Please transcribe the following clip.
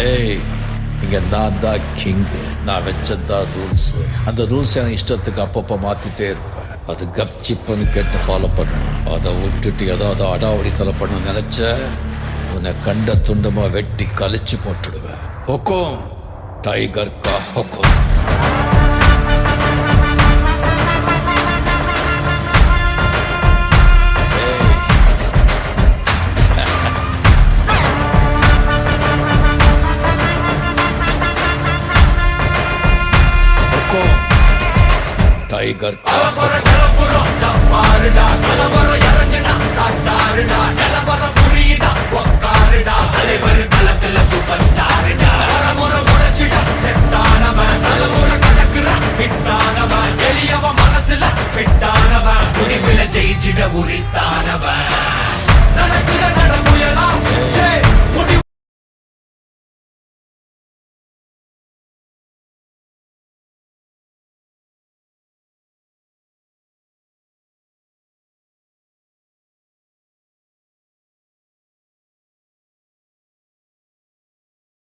ஏய், இங்க நான் தான் கிங்கு. நான் வச்சதான் ரூல்ஸ். அந்த ரூல்ஸ் எனக்கு இஷ்டத்துக்கு அப்பப்போ மாத்திட்டே இருப்பேன். அது கப்சிப்புன்னு கேட்டு ஃபாலோ பண்ணணும். அதை விட்டுட்டு ஏதாவது அடாவடித்தலை பண்ண நினைச்ச உன்னை கண்ட துண்டமா வெட்டி கழிச்சு போட்டுடுவேன். ஹுக்கும், டைகர் கா ஹுக்கும். டைகர் கா ஹுக்கும்.